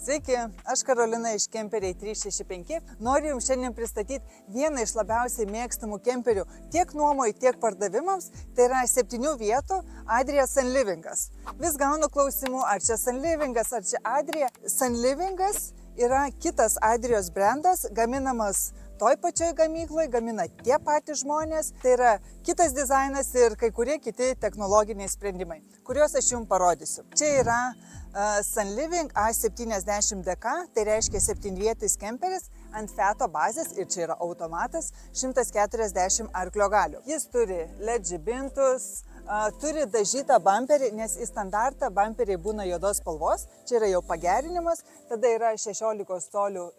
Sveiki, aš Karolina iš Kemperiai 365. Noriu Jums šiandien pristatyti vieną iš labiausiai mėgstamų kemperių tiek nuomoj, tiek pardavimams. Tai yra 7 vietų Adria Sunlivingas. Vis gaunu klausimų, ar čia Sunlivingas, ar čia Adria. Sunlivingas yra kitas Adrijos brandas, gaminamas toj pačioj gamykloj, gamina tie patys žmonės. Tai yra kitas dizainas ir kai kurie kiti technologiniai sprendimai, kuriuos aš Jums parodysiu. Čia yra Sunliving A70DK, tai reiškia 7-vietis kemperis ant Fiato bazės ir čia yra automatas 140 arklio galių. Jis turi LED žibintus, turi dažytą bamperį, nes į standartą bamperiai būna juodos spalvos, čia yra jau pagerinimas, tada yra 16 colių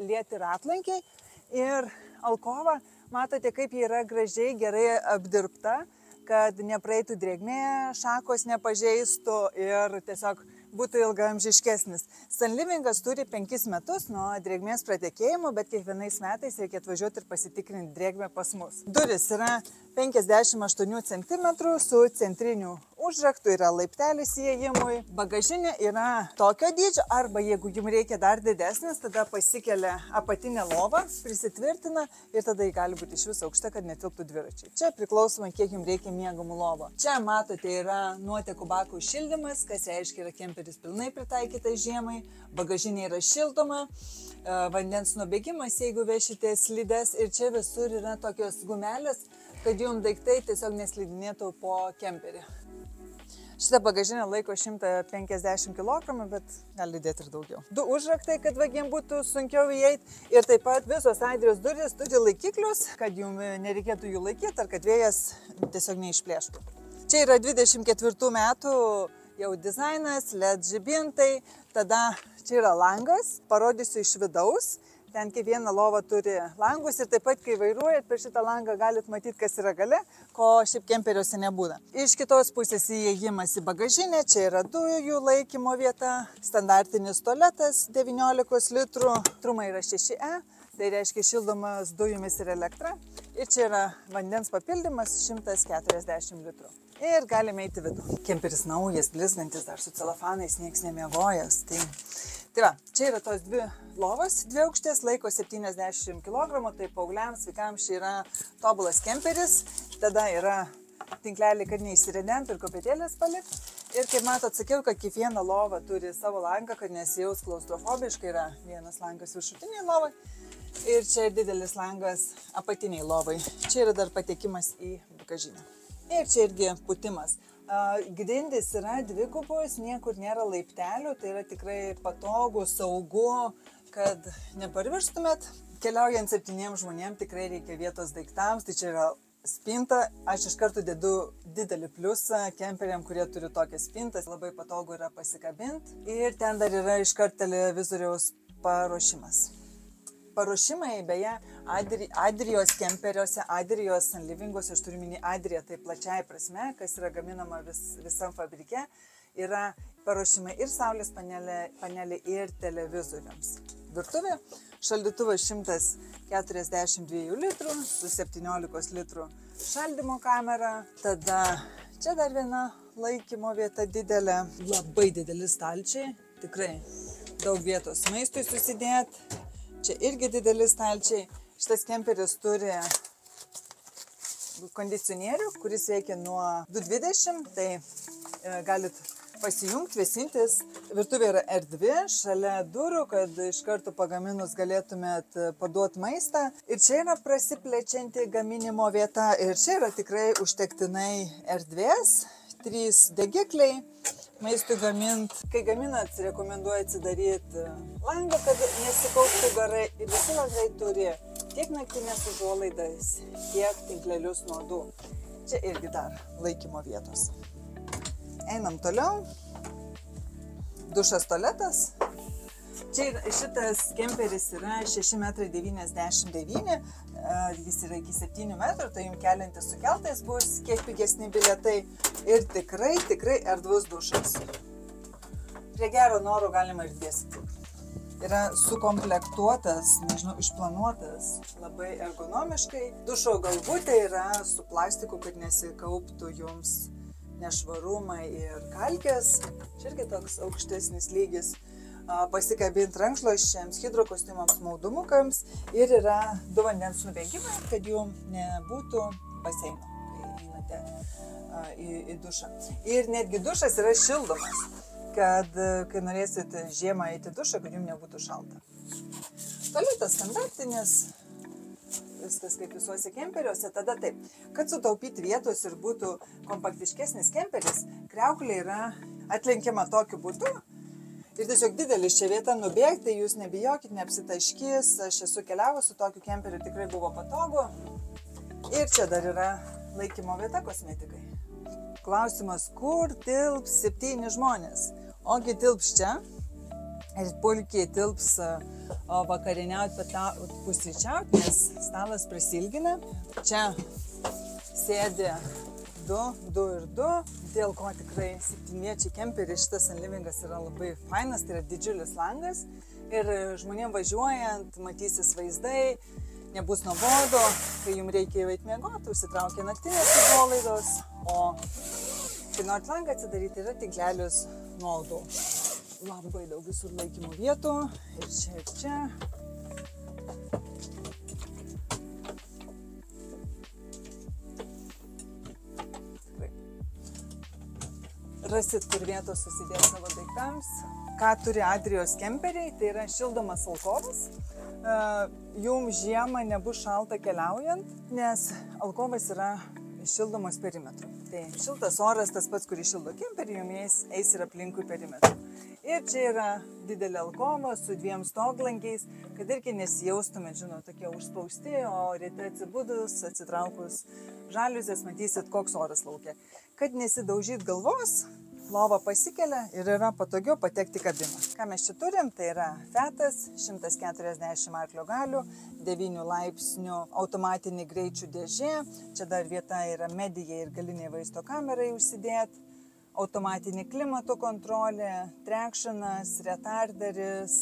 lieti ratlankiai ir alkova, matote, kaip ji yra gražiai, gerai apdirbta, kad nepraeitų drėgmė, šakos nepažeistų ir tiesiog būtų ilgaamžiškesnis. Sunlivingas turi 5 metus nuo drėgmės pratekėjimo, bet kiekvienais metais reikia atvažiuoti ir pasitikrinti drėgmę pas mus. Duris yra 58 cm su centriniu užraktu, yra laiptelis įėjimui. Bagažinė yra tokio dydžio, arba jeigu jums reikia dar didesnis, tada pasikelia apatinę lovą, prisitvirtina ir tada ji gali būti iš viso aukšta, kad netilptų dviračiai. Čia priklausomai, kiek jums reikia miegamų lovo. Čia matote yra nuotekų bakų šildymas, kas reiškia yra kemperis pilnai pritaikytas žiemai. Bagažinė yra šildoma, vandens nubėgimas, jeigu vešite slides, ir čia visur yra tokios gumelės, kad jums daiktai tiesiog neslidinėtų po kemperį. Šitą bagažinę laiko 150 kg, bet gali dėti ir daugiau. 2 užraktai, kad vagiem būtų sunkiau įeiti. Ir taip pat visos Adrijos durys turi laikiklius, kad jums nereikėtų jų laikyti, ar kad vėjas tiesiog neišplėštų. Čia yra 24 metų jau dizainas, LED žibintai, tada čia yra langas, parodysiu iš vidaus. Ten kiekviena lova turi langus ir taip pat, kai vairuojat per šitą langą, galit matyti, kas yra gale, ko šiaip kemperiuose nebūna. Iš kitos pusės įėjimas į bagažinę, čia yra dujų laikymo vieta, standartinis tualetas 19 litrų, trumai yra 6E, tai reiškia šildomas dujomis ir elektra. Ir čia yra vandens papildymas 140 litrų. Ir galime eiti vidų. Kemperis naujas, blizgantis, dar su celofanais, nieks nemiegojęs. Tai va, čia yra tos 2 lovos, 2 aukštės, laiko 70 kg, tai paaugliams, vaikams čia yra tobulas kemperis. Tada yra tinklelį, kad neįsiredentų ir kopėtėlės palikti. Ir kaip matot, sakiau, kad kiekviena lova turi savo langą, kad nesijaus klaustrofobiškai, yra vienas langas viršutiniai lovai. Ir čia didelis langas apatiniai lovai. Čia yra dar patekimas į bagažinę. Ir čia irgi putimas. Grindys yra dvigubos, niekur nėra laiptelių, tai yra tikrai patogu, saugu, kad neparvirstumėt. Keliaujant 7 žmonėms tikrai reikia vietos daiktams, tai čia yra spinta. Aš iš karto dedu didelį pliusą kemperiam, kurie turi tokias spintas, labai patogu yra pasikabinti. Ir ten dar yra iškart televizoriaus paruošimas. Paruošimai, beje, Adrijos kemperiuose, Adrijos Sunlivinguose, aš turiu minį Adriją, tai plačiai prasme, kas yra gaminama visam fabrike, yra paruošimai ir saulės panelė ir televizoriams. Virtuvė, šaldytuvas 142 litrų su 17 litrų šaldymo kamera. Tada čia dar viena laikymo vieta didelė, labai dideli stalčiai, tikrai daug vietos maistui susidėti. Čia irgi dideli stalčiai. Šitas kemperis turi kondicionierių, kuris veikia nuo 220, tai galit pasijungti, vėsintis. Virtuvė yra erdvi, šalia durų, kad iš karto pagaminus galėtumėt paduoti maistą. Ir čia yra prasiplečianti gaminimo vieta ir čia yra tikrai užtektinai erdvės. 3 degikliai. Maistui gaminti. Kai gaminat, rekomenduoju atsidaryti langą, kad nesikauptų garai. Ir visi langai turi tiek naktinės užuolaidas, tiek tinklelius nuodų. Čia irgi dar laikymo vietos. Einam toliau. Dušas, tualetas. Čia šitas kemperis yra 6,99 m, jis yra iki 7 metrų, tai jums keliantis sukeltais bus kiek pigesni bilietai ir tikrai erdvus dušas. Prie gero noro galima ir dėsyti. Yra sukomplektuotas, išplanuotas labai ergonomiškai. Dušo galvutė yra su plastiku, kad nesikauptų jums nešvarumai ir kalkės. Čia irgi toks aukštesnis lygis. pasikabinti rankšluosčiams, hidrokostiumams, maudumukams ir yra 2 vandens nubėgimai, kad jų nebūtų baseino, kai einate į dušą. Ir netgi dušas yra šildomas, kad kai norėsit žiemą eiti į dušą, kad jums nebūtų šalta. Tualetas standartinis, viskas kaip visuose kemperiuose, tada taip. Kad sutaupyti vietos ir būtų kompaktiškesnis kemperis, kriauklė yra atlenkiama tokiu būdu. Ir tiesiog didelis čia vieta nubėgti, tai jūs nebijokit, neapsitaškys. Aš esu keliavus su tokiu kemperiu, tikrai buvo patogu. Ir čia dar yra laikymo vieta kosmetikai. Klausimas, kur tilps 7 žmonės? Ogi tilps čia. Ir puikiai tilps vakarieniauti, pusryčiauti, nes stalas prasilgina. Čia sėdi 2 ir 2, dėl ko tikrai 7-viečiai kemperiai šitas Sun Livingas yra labai fainas, tai yra didžiulis langas. Ir žmonėm važiuojant, matysis vaizdai, nebus nuobodu, kai jums reikia eiti miegoti, užsitraukia naktinės užuolaidos, o kai norit langą atsidaryti, yra tinklelius nuolaidų. Labai daug visur laikymo vietų ir čia ir čia. Rasit, kur vietos susidėti savo daiktams. Ką turi Adrijos kemperiai, tai yra šildomas alkovas. Jums žiemą nebus šalta keliaujant, nes alkovas yra šildomas perimetru. Tai šiltas oras, tas pats, kurį šildo kemperį, jums eis ir aplinkui perimetru. Ir čia yra didelė alkova su 2 stoglangiais, kad irgi nesijaustumėt, tokie užspausti, o ryte atsibudus, atsitraukus žaliuzės, matysit, koks oras laukia. Kad nesidaužyt galvos, lova pasikelia ir yra patogiau patekti į kabiną. Ką mes čia turim, tai yra Fiatas, 140 arklio galių, 9 laipsnių automatinį greičių dėžė. Čia dar vieta yra medijai ir galiniai vaizdo kamerai užsidėti. Automatinė klimato kontrolė, trekšinas, retarderis,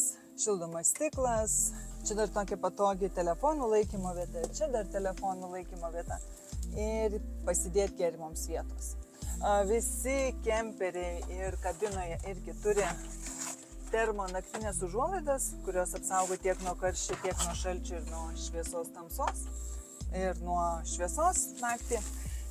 šildomas stiklas. Čia dar tokia patogi telefonų laikymo vieta ir čia dar telefonų laikymo vieta. Ir pasidėti gėrimoms vietos. Visi kemperiai ir kabinoje irgi turi termo naktinės užuolaidas, kurios apsaugo tiek nuo karščio, tiek nuo šalčio ir nuo šviesos tamsos. Ir nuo šviesos naktį.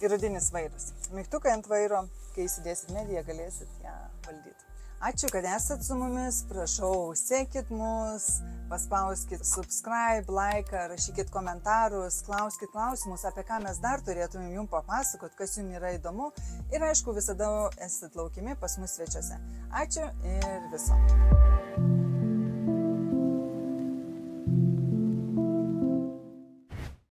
Ir rudinis vairas. Mygtukai ant vairo, kai įsidėsit mediją, galėsit ją valdyti. Ačiū, kad esat su mumis, prašau, sekit mus, paspauskit subscribe, like, rašykit komentarus, klauskit klausimus, apie ką mes dar turėtumėm jums papasakot, kas jums yra įdomu. Ir aišku, visada esat laukiami pas mus svečiuose. Ačiū ir viso.